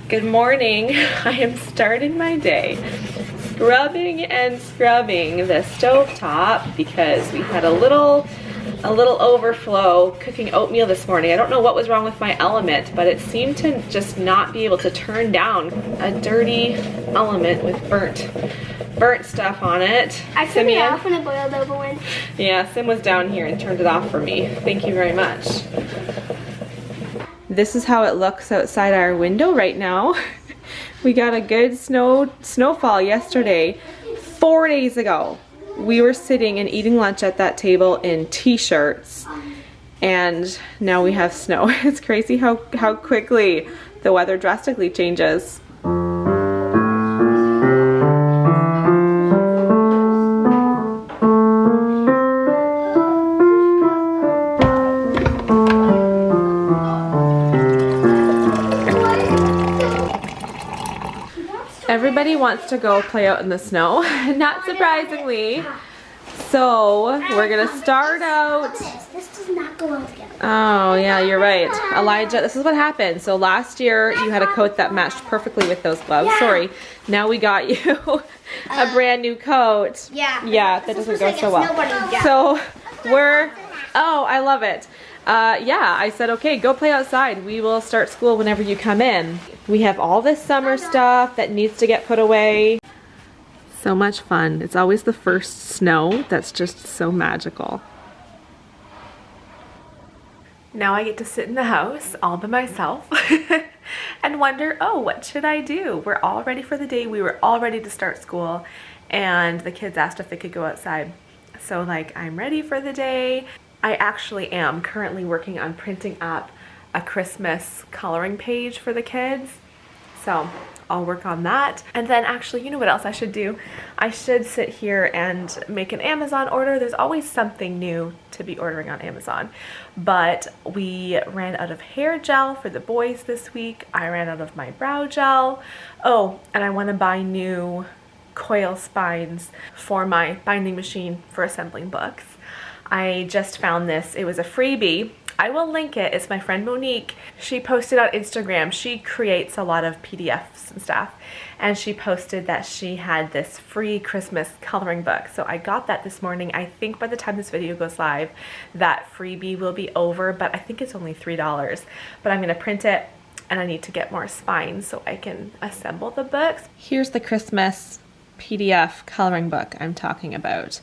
Good morning. I am starting my day scrubbing and scrubbing the stovetop because we had a little overflow cooking oatmeal this morning. I don't know what was wrong with my element, but it seemed to just not be able to turn down a dirty element with burnt stuff on it. I turned it off when it boiled over one. Yeah, Sim was down here and turned it off for me. Thank you very much. This is how it looks outside our window right now. We got a good snowfall yesterday. 4 days ago, we were sitting and eating lunch at that table in t-shirts, and now we have snow. It's crazy how quickly the weather drastically changes. Everybody wants to go play out in the snow, not surprisingly. So we're gonna start out. This does not go well together. Oh yeah, you're right. Elijah, this is what happened. So last year you had a coat that matched perfectly with those gloves. Yeah. Sorry. Now we got you a brand new coat. Yeah. Yeah, that doesn't go so well. So oh, I love it. Yeah, I said, okay, go play outside. We will start school whenever you come in. We have all this summer stuff that needs to get put away. So much fun. It's always the first snow that's just so magical. Now I get to sit in the house all by myself and wonder, oh, what should I do? We're all ready for the day. We were all ready to start school, and the kids asked if they could go outside. So like, I'm ready for the day. I actually am currently working on printing up a Christmas coloring page for the kids. So I'll work on that. And then actually, you know what else I should do? I should sit here and make an Amazon order. There's always something new to be ordering on Amazon. But we ran out of hair gel for the boys this week. I ran out of my brow gel. Oh, and I want to buy new coil spines for my binding machine for assembling books. I just found this. It was a freebie. I will link it. It's my friend Monique. She posted on Instagram. She creates a lot of PDFs and stuff. And she posted that she had this free Christmas coloring book. So I got that this morning. I think by the time this video goes live, that freebie will be over, but I think it's only $3. But I'm gonna print it, and I need to get more spines so I can assemble the books. Here's the Christmas PDF coloring book I'm talking about.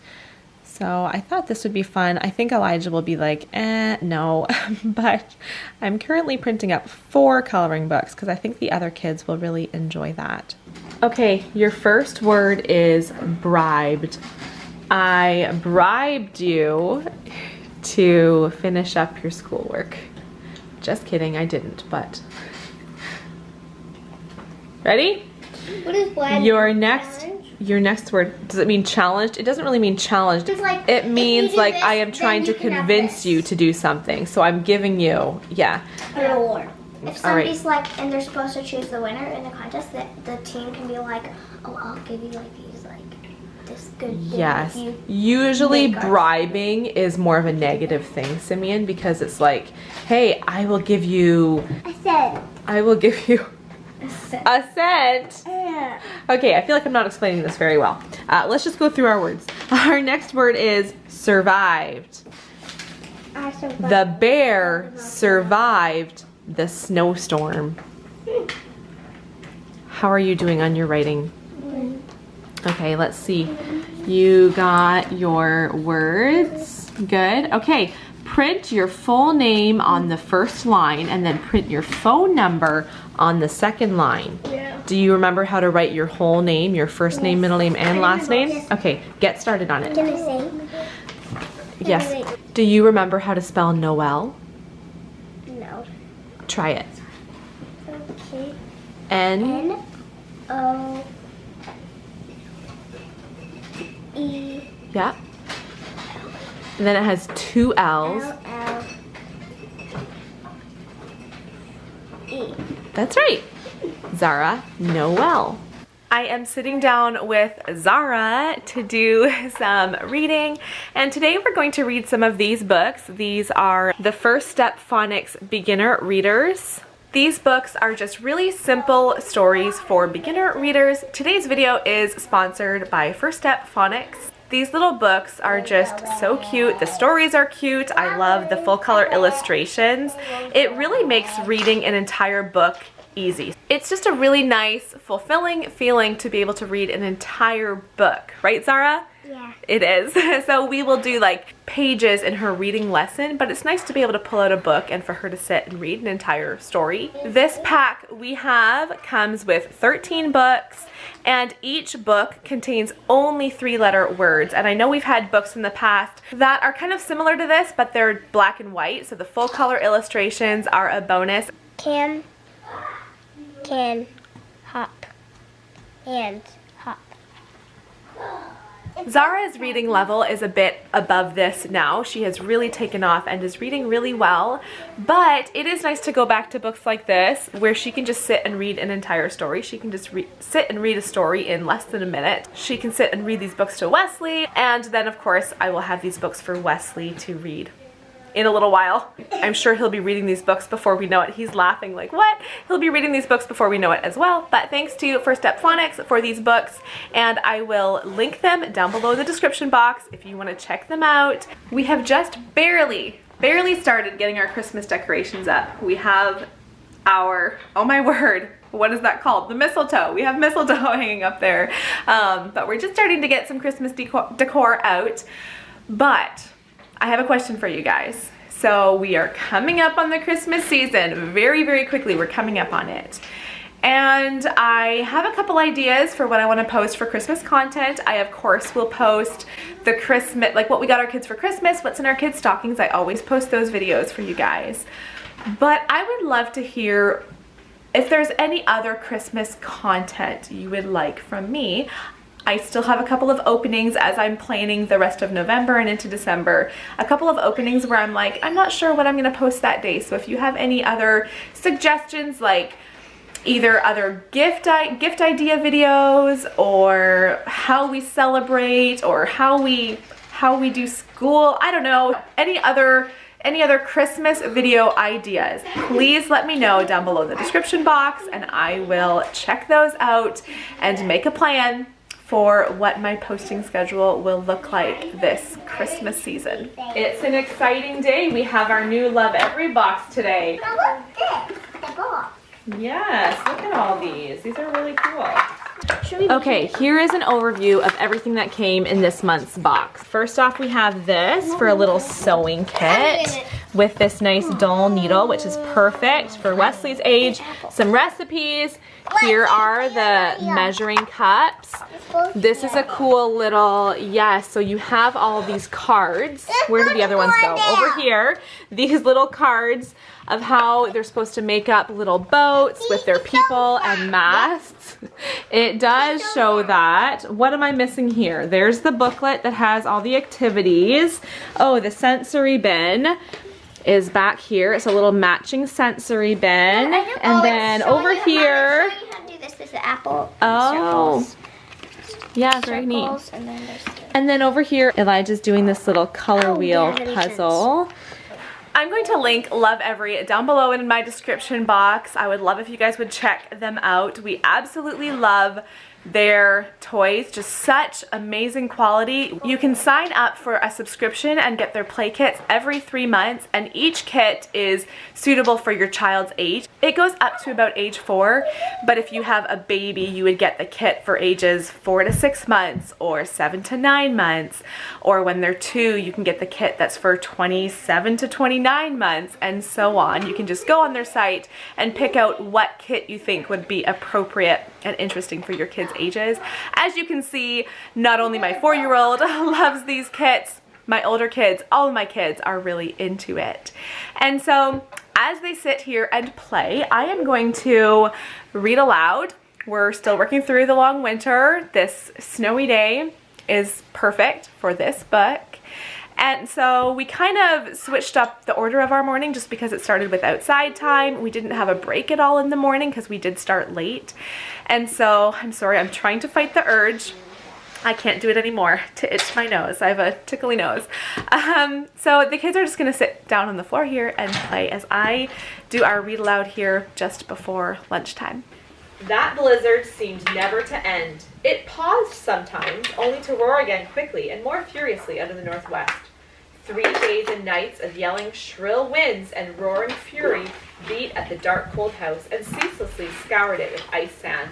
So I thought this would be fun. I think Elijah will be like, no, but I'm currently printing up 4 coloring books because I think the other kids will really enjoy that. Okay, your first word is bribed. I bribed you to finish up your schoolwork. Just kidding, I didn't, but. Ready? What is bribed? Your next word, does it mean challenged? It doesn't really mean challenged. Like, it means like I am trying to convince you to do something. So I'm giving you, yeah. An award. If somebody's like, and they're supposed to choose the winner in the contest, the team can be like, oh, I'll give you like these, like this good thing. Yes. Usually bribing is more of a negative thing, Simeon, because it's like, hey, I will give you a cent. A cent. Yeah. Okay, I feel like I'm not explaining this very well. Let's just go through our words. Our next word is survived. I survived. The bear survived the snowstorm. How are you doing on your writing? Okay, let's see. You got your words. Good. Okay, print your full name on the first line and then print your phone number on the second line. Yeah. Do you remember how to write your whole name, your first name, middle name, and last name? Okay, get started on it. Can I say? Yes. Do you remember how to spell Noel? No. Try it. Okay. N-O-E. Yeah. And then it has 2 L's. L-L-E. That's right. Zara Noel. I am sitting down with Zara to do some reading, and today we're going to read some of these books. These are the First Step Phonics Beginner Readers These books are just really simple stories for beginner readers. Today's video is sponsored by First Step Phonics. These little books are just so cute. The stories are cute. I love the full color illustrations. It really makes reading an entire book easy. It's just a really nice, fulfilling feeling to be able to read an entire book. Right, Zara? Yeah. It is. So we will do like pages in her reading lesson, but it's nice to be able to pull out a book and for her to sit and read an entire story. This pack we have comes with 13 books, and each book contains only 3-letter words. And I know we've had books in the past that are kind of similar to this, but they're black and white, so the full color illustrations are a bonus. Can, hop, and hop. Zara's reading level is a bit above this now. She has really taken off and is reading really well, but it is nice to go back to books like this where she can just sit and read an entire story. She can just sit and read a story in less than a minute. She can sit and read these books to Wesley, and then of course I will have these books for Wesley to read in a little while. I'm sure he'll be reading these books before we know it. He's laughing like, what? He'll be reading these books before we know it as well. But thanks to First Step Phonics for these books, and I will link them down below in the description box if you want to check them out. We have just barely started getting our Christmas decorations up. We have our, oh my word, what is that called? The mistletoe. We have mistletoe hanging up there. But we're just starting to get some Christmas decor out. But I have a question for you guys. So we are coming up on the Christmas season very, very quickly. We're coming up on it. And I have a couple ideas for what I want to post for Christmas content. I, of course, will post the Christmas, like what we got our kids for Christmas, what's in our kids' stockings. I always post those videos for you guys. But I would love to hear if there's any other Christmas content you would like from me. I still have a couple of openings as I'm planning the rest of November and into December. A couple of openings where I'm like, I'm not sure what I'm gonna post that day. So if you have any other suggestions, like either other gift idea videos, or how we celebrate, or how we do school, I don't know, any other Christmas video ideas, please let me know down below in the description box, and I will check those out and make a plan for what my posting schedule will look like this Christmas season. It's an exciting day. We have our new Lovevery box today. Now look this, the box. Yes, look at all these. These are really cool. Okay, here is an overview of everything that came in this month's box. First off, we have this for a little sewing kit with this nice dull needle, which is perfect for Wesley's age. Some recipes. Here are the measuring cups. This is a cool little, yes, so you have all of these cards. Where do the other ones go? Over here. These little cards of how they're supposed to make up little boats with their people and masts. It does show that. What am I missing here? There's the booklet that has all the activities. Oh, the sensory bin is back here. It's a little matching sensory bin. And then over here, This is the apple. Oh, yeah, very neat. And then over here, Elijah's doing this little color wheel puzzle. I'm going to link Lovevery down below in my description box. I would love if you guys would check them out. We absolutely love their toys, just such amazing quality. You can sign up for a subscription and get their play kits every 3 months, and each kit is suitable for your child's age. It goes up to about age 4, but if you have a baby, you would get the kit for ages 4 to 6 months or 7 to 9 months, or when they're 2, you can get the kit that's for 27 to 29 months, and so on. You can just go on their site and pick out what kit you think would be appropriate and interesting for your kids' ages. As you can see, not only my 4-year-old loves these kits, my older kids, all of my kids are really into it. And so as they sit here and play, I am going to read aloud. We're still working through the long winter. This snowy day is perfect for this book. And so we kind of switched up the order of our morning just because it started with outside time. We didn't have a break at all in the morning because we did start late. And so I'm sorry, I'm trying to fight the urge I can't do it anymore to itch my nose. I have a tickly nose. So the kids are just gonna sit down on the floor here and play as I do our read aloud here just before lunchtime. That blizzard seemed never to end. It paused sometimes, only to roar again quickly and more furiously out of the northwest. 3 days and nights of yelling shrill winds and roaring fury beat at the dark cold house and ceaselessly scoured it with ice sand.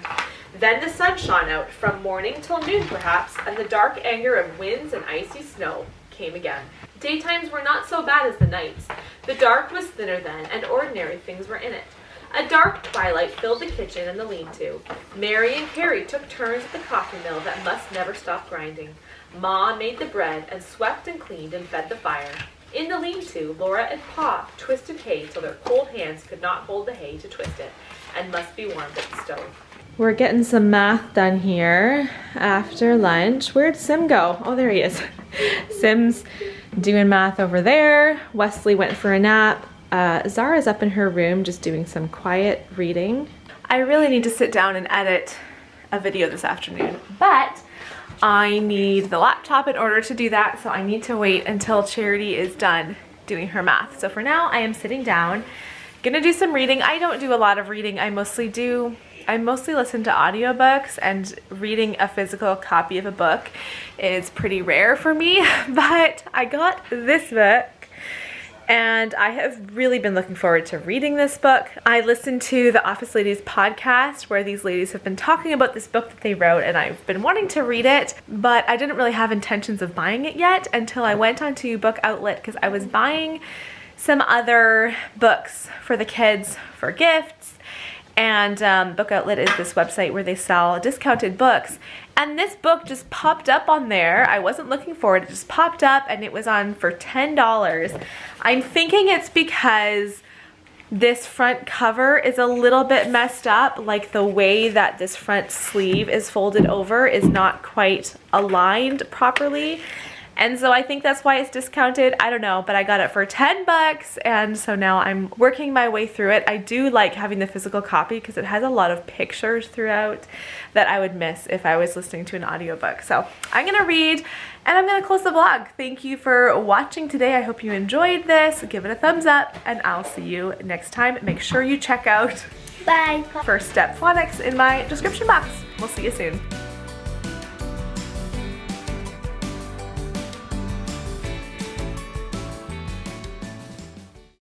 Then the sun shone out, from morning till noon perhaps, and the dark anger of winds and icy snow came again. Daytimes were not so bad as the nights. The dark was thinner then, and ordinary things were in it. A dark twilight filled the kitchen and the lean-to. Mary and Carrie took turns at the coffee mill that must never stop grinding. Ma made the bread and swept and cleaned and fed the fire. In the lean-to, Laura and Pa twisted hay till their cold hands could not hold the hay to twist it, and must be warmed at the stove. We're getting some math done here after lunch. Where'd Sim go? Oh, there he is. Sim's doing math over there. Wesley went for a nap. Zara's up in her room just doing some quiet reading. I really need to sit down and edit a video this afternoon, but I need the laptop in order to do that, so I need to wait until Charity is done doing her math. So for now, I am sitting down, gonna do some reading. I don't do a lot of reading. I mostly listen to audiobooks, and reading a physical copy of a book is pretty rare for me, but I got this book and I have really been looking forward to reading this book. I listened to the Office Ladies podcast where these ladies have been talking about this book that they wrote, and I've been wanting to read it, but I didn't really have intentions of buying it yet until I went onto Book Outlet because I was buying some other books for the kids for gifts. And Book Outlet is this website where they sell discounted books. And this book just popped up on there. I wasn't looking for it. It just popped up and it was on for $10. I'm thinking it's because this front cover is a little bit messed up. Like the way that this front sleeve is folded over is not quite aligned properly. And so I think that's why it's discounted. I don't know, but I got it for $10, and so now I'm working my way through it. I do like having the physical copy because it has a lot of pictures throughout that I would miss if I was listening to an audiobook. So I'm gonna read and I'm gonna close the vlog. Thank you for watching today. I hope you enjoyed this. Give it a thumbs up and I'll see you next time. Make sure you check out Bye. First Step Phonics in my description box. We'll see you soon.